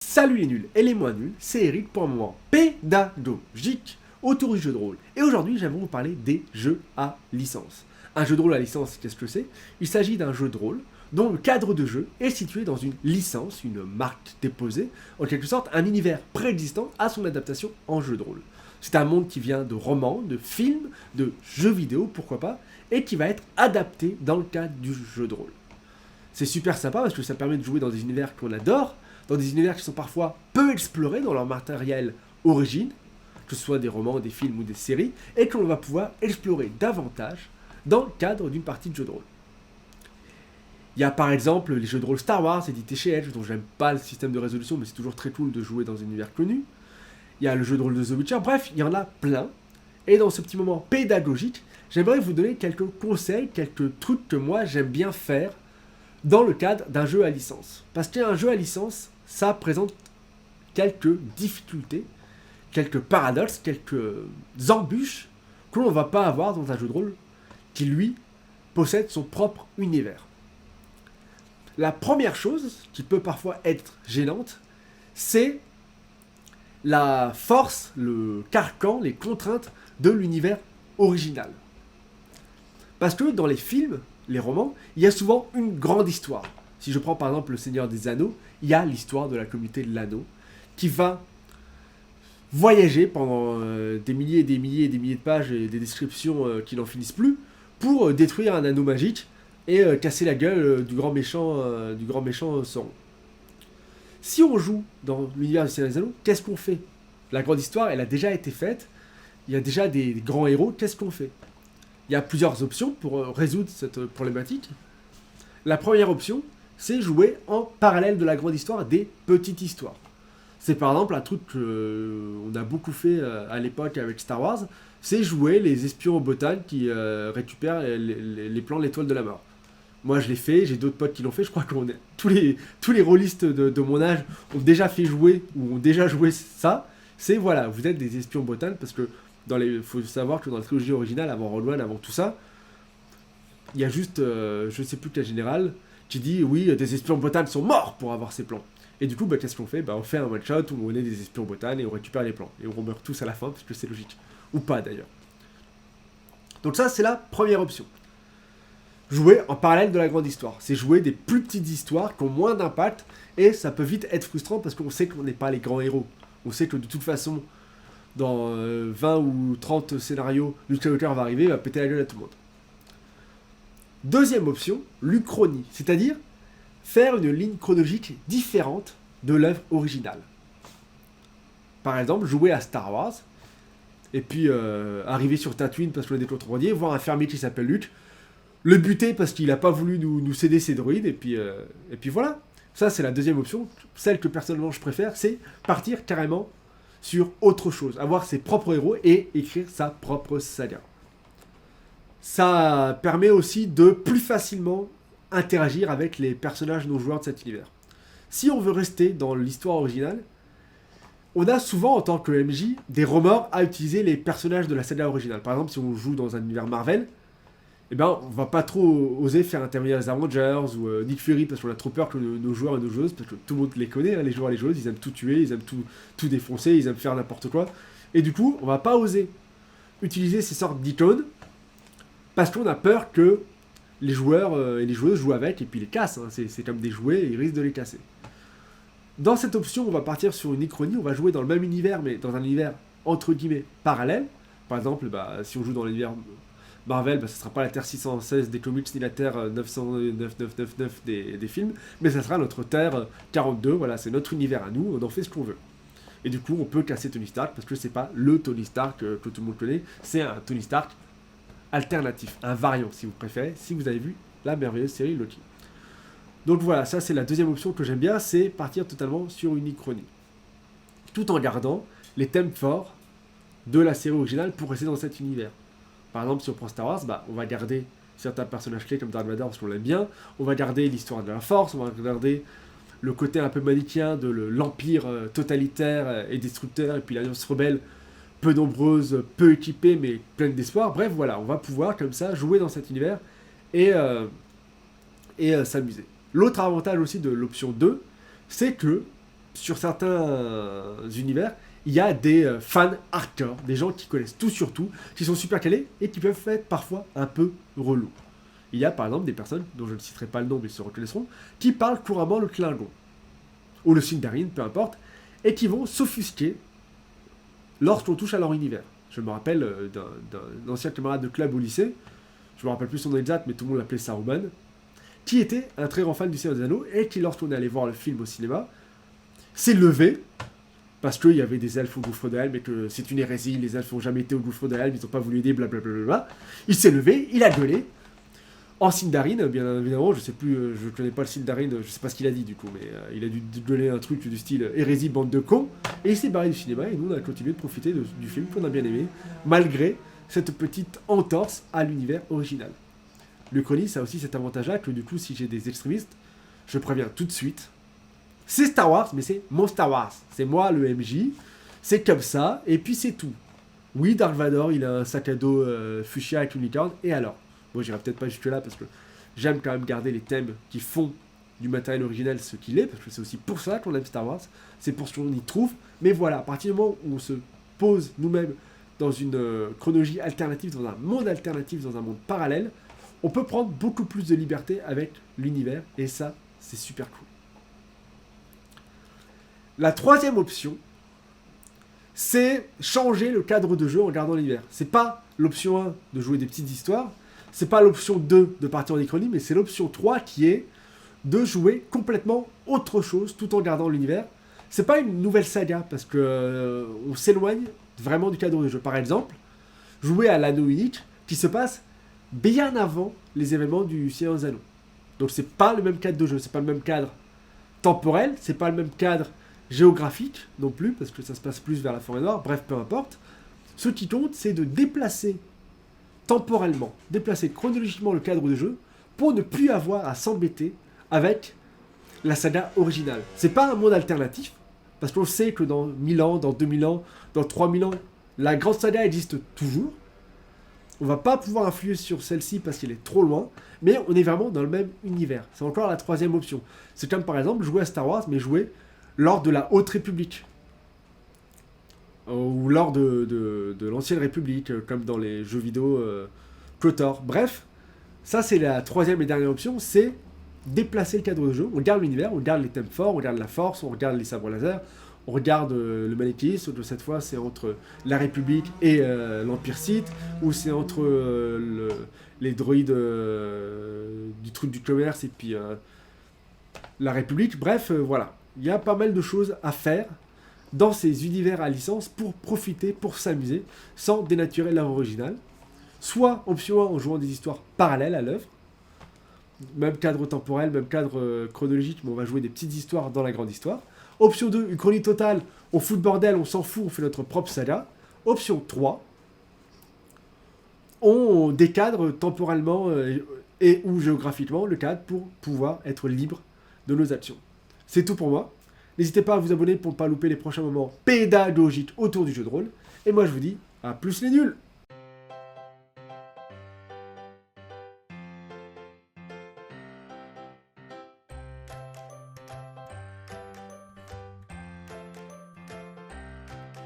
Salut les nuls et les moins nuls, c'est Eric pour un moment pédagogique autour du jeu de rôle. Et aujourd'hui, j'aimerais vous parler des jeux à licence. Un jeu de rôle à licence, qu'est-ce que c'est? Il s'agit d'un jeu de rôle dont le cadre de jeu est situé dans une licence, une marque déposée, en quelque sorte un univers préexistant à son adaptation en jeu de rôle. C'est un monde qui vient de romans, de films, de jeux vidéo, pourquoi pas, et qui va être adapté dans le cadre du jeu de rôle. C'est super sympa parce que ça permet de jouer dans des univers qu'on adore, dans des univers qui sont parfois peu explorés dans leur matériel origine, que ce soit des romans, des films ou des séries, et qu'on va pouvoir explorer davantage dans le cadre d'une partie de jeu de rôle. Il y a par exemple les jeux de rôle Star Wars édités chez Edge, dont j'aime pas le système de résolution, mais c'est toujours très cool de jouer dans un univers connu. Il y a le jeu de rôle de The Witcher, bref, il y en a plein. Et dans ce petit moment pédagogique, j'aimerais vous donner quelques conseils, quelques trucs que moi j'aime bien faire dans le cadre d'un jeu à licence. Parce qu'un jeu à licence, ça présente quelques difficultés, quelques paradoxes, quelques embûches que l'on ne va pas avoir dans un jeu de rôle qui, lui, possède son propre univers. La première chose qui peut parfois être gênante, c'est la force, le carcan, les contraintes de l'univers original. Parce que dans les films, les romans, il y a souvent une grande histoire. Si je prends par exemple Le Seigneur des Anneaux, il y a l'histoire de la communauté de l'anneau qui va voyager pendant des milliers et des milliers et des milliers de pages et des descriptions qui n'en finissent plus pour détruire un anneau magique et casser la gueule du grand méchant Sauron. Si on joue dans l'univers du Seigneur des Anneaux, qu'est-ce qu'on fait? La grande histoire, elle a déjà été faite, il y a déjà des grands héros, qu'est-ce qu'on fait? Il y a plusieurs options pour résoudre cette problématique. La première option, c'est jouer en parallèle de la grande histoire des petites histoires. C'est par exemple un truc qu'on a beaucoup fait à l'époque avec Star Wars, c'est jouer les espions en Bretagne qui récupèrent les plans de l'étoile de la mort. Moi je l'ai fait, j'ai d'autres potes qui l'ont fait, je crois que tous les rôlistes de mon âge ont déjà fait jouer ou ont déjà joué ça. C'est voilà, vous êtes des espions en Bretagne parce que faut savoir que dans la trilogie originale, avant Rogue One, avant tout ça, il y a juste, je ne sais plus quel général, qui dit oui, des espions en Bretagne sont morts pour avoir ces plans. Et du coup, qu'est-ce qu'on fait? On fait un one-shot où on est des espions en Bretagne et on récupère les plans. Et on meurt tous à la fin, parce que c'est logique. Ou pas d'ailleurs. Donc ça, c'est la première option. Jouer en parallèle de la grande histoire. C'est jouer des plus petites histoires qui ont moins d'impact, et ça peut vite être frustrant parce qu'on sait qu'on n'est pas les grands héros. On sait que de toute façon, dans 20 ou 30 scénarios, Luke Skywalker va arriver et va péter la gueule à tout le monde. Deuxième option, l'Uchronie, c'est-à-dire faire une ligne chronologique différente de l'œuvre originale. Par exemple, jouer à Star Wars, et puis arriver sur Tatooine parce qu'on a des contrebandiers, voir un fermier qui s'appelle Luke, le buter parce qu'il n'a pas voulu nous céder ses droïdes, et puis voilà. Ça, c'est la deuxième option. Celle que personnellement je préfère, c'est partir carrément sur autre chose, avoir ses propres héros et écrire sa propre saga. Ça permet aussi de plus facilement interagir avec les personnages non-joueurs de cet univers. Si on veut rester dans l'histoire originale, on a souvent en tant que MJ des remords à utiliser les personnages de la saga originale. Par exemple, si on joue dans un univers Marvel, on va pas trop oser faire intervenir les Avengers ou Nick Fury parce qu'on a trop peur que nos joueurs et nos joueuses, parce que tout le monde les connaît, hein, les joueurs et les joueuses, ils aiment tout tuer, ils aiment tout défoncer, ils aiment faire n'importe quoi. Et du coup, on va pas oser utiliser ces sortes d'icônes parce qu'on a peur que les joueurs et les joueuses jouent avec et puis les cassent. Hein. C'est comme des jouets et ils risquent de les casser. Dans cette option, on va partir sur une uchronie, on va jouer dans le même univers, mais dans un univers entre guillemets parallèle. Par exemple, si on joue dans l'univers Marvel, ce ne sera pas la Terre 616 des comics ni la Terre 99999 des films, mais ça sera notre Terre 42, voilà, c'est notre univers à nous, on en fait ce qu'on veut. Et du coup, on peut casser Tony Stark parce que c'est pas le Tony Stark que tout le monde connaît, c'est un Tony Stark alternatif, un variant si vous préférez, si vous avez vu la merveilleuse série Loki. Donc voilà, ça c'est la deuxième option que j'aime bien, c'est partir totalement sur une uchronie. Tout en gardant les thèmes forts de la série originale pour rester dans cet univers. Par exemple, si on prend Star Wars, on va garder certains personnages clés comme Darth Vader parce qu'on l'aime bien, on va garder l'histoire de la Force, on va garder le côté un peu manichéen de l'empire totalitaire et destructeur, et puis l'alliance rebelle peu nombreuse, peu équipée, mais pleine d'espoir. Bref, voilà, on va pouvoir comme ça jouer dans cet univers et s'amuser. L'autre avantage aussi de l'option 2, c'est que sur certains univers, il y a des fans hardcore, des gens qui connaissent tout sur tout, qui sont super calés et qui peuvent être parfois un peu relous. Il y a par exemple des personnes, dont je ne citerai pas le nom mais ils se reconnaîtront, qui parlent couramment le Klingon, ou le Sindarin, peu importe, et qui vont s'offusquer lorsqu'on touche à leur univers. Je me rappelle d'un ancien camarade de club au lycée, je me rappelle plus son nom exact, mais tout le monde l'appelait Saruman, qui était un très grand fan du Seigneur des Anneaux, et qui, lorsqu'on est allé voir le film au cinéma, s'est levé, parce qu'il y avait des elfes au gouffre de Helm, et que c'est une hérésie, les elfes n'ont jamais été au gouffre de Helm, ils n'ont pas voulu aider, blablabla. Il s'est levé, il a gueulé, en Sindarin, bien évidemment, je sais plus, je connais pas le Sindarin, je sais pas ce qu'il a dit du coup, mais il a dû gueuler un truc du style hérésie, bande de cons, et il s'est barré du cinéma, et nous on a continué de profiter du film qu'on a bien aimé, malgré cette petite entorse à l'univers original. Le Chronie, ça a aussi cet avantage-là que du coup, si j'ai des extrémistes, je préviens tout de suite. C'est Star Wars, mais c'est mon Star Wars. C'est moi le MJ, c'est comme ça, et puis c'est tout. Oui, Dark Vador, il a un sac à dos fuchsia avec une licorne, et alors? Bon, j'irai peut-être pas jusque-là parce que j'aime quand même garder les thèmes qui font du matériel original ce qu'il est, parce que c'est aussi pour ça qu'on aime Star Wars, c'est pour ce qu'on y trouve. Mais voilà, à partir du moment où on se pose nous-mêmes dans une chronologie alternative, dans un monde alternatif, dans un monde parallèle, on peut prendre beaucoup plus de liberté avec l'univers, et ça, c'est super cool. La troisième option, c'est changer le cadre de jeu en gardant l'univers. C'est pas l'option 1 de jouer des petites histoires, c'est pas l'option 2 de partir en Ichronie, mais c'est l'option 3 qui est de jouer complètement autre chose tout en gardant l'univers. C'est pas une nouvelle saga, parce que on s'éloigne vraiment du cadre de jeu. Par exemple, jouer à l'anneau unique qui se passe bien avant les événements du Seigneur des Anneaux. Donc c'est pas le même cadre de jeu, c'est pas le même cadre temporel, c'est pas le même cadre géographique non plus, parce que ça se passe plus vers la forêt noire, bref, peu importe. Ce qui compte, c'est de déplacer temporellement, déplacer chronologiquement le cadre de jeu pour ne plus avoir à s'embêter avec la saga originale. C'est pas un monde alternatif, parce qu'on sait que dans 1000 ans, dans 2000 ans, dans 3000 ans, la grande saga existe toujours. On va pas pouvoir influer sur celle-ci parce qu'elle est trop loin, mais on est vraiment dans le même univers. C'est encore la troisième option. C'est comme par exemple jouer à Star Wars, mais jouer lors de la Haute République. Ou lors de l'Ancienne République, comme dans les jeux vidéo KOTOR. Bref, ça c'est la troisième et dernière option, c'est déplacer le cadre de jeu. On garde l'univers, on garde les thèmes forts, on regarde la force, on regarde les sabres laser, on regarde le manichéisme, de cette fois c'est entre la République et l'Empire Sith, ou c'est entre les droïdes du truc du commerce et puis la République. Bref, voilà. Il y a pas mal de choses à faire dans ces univers à licence pour profiter, pour s'amuser, sans dénaturer l'œuvre originale. Soit option 1 en jouant des histoires parallèles à l'œuvre, même cadre temporel, même cadre chronologique, mais on va jouer des petites histoires dans la grande histoire. Option 2, une chronie totale, on fout le bordel, on s'en fout, on fait notre propre saga. Option 3, on décadre temporellement et ou géographiquement le cadre pour pouvoir être libre de nos actions. C'est tout pour moi. N'hésitez pas à vous abonner pour ne pas louper les prochains moments pédagogiques autour du jeu de rôle. Et moi je vous dis à plus les nuls!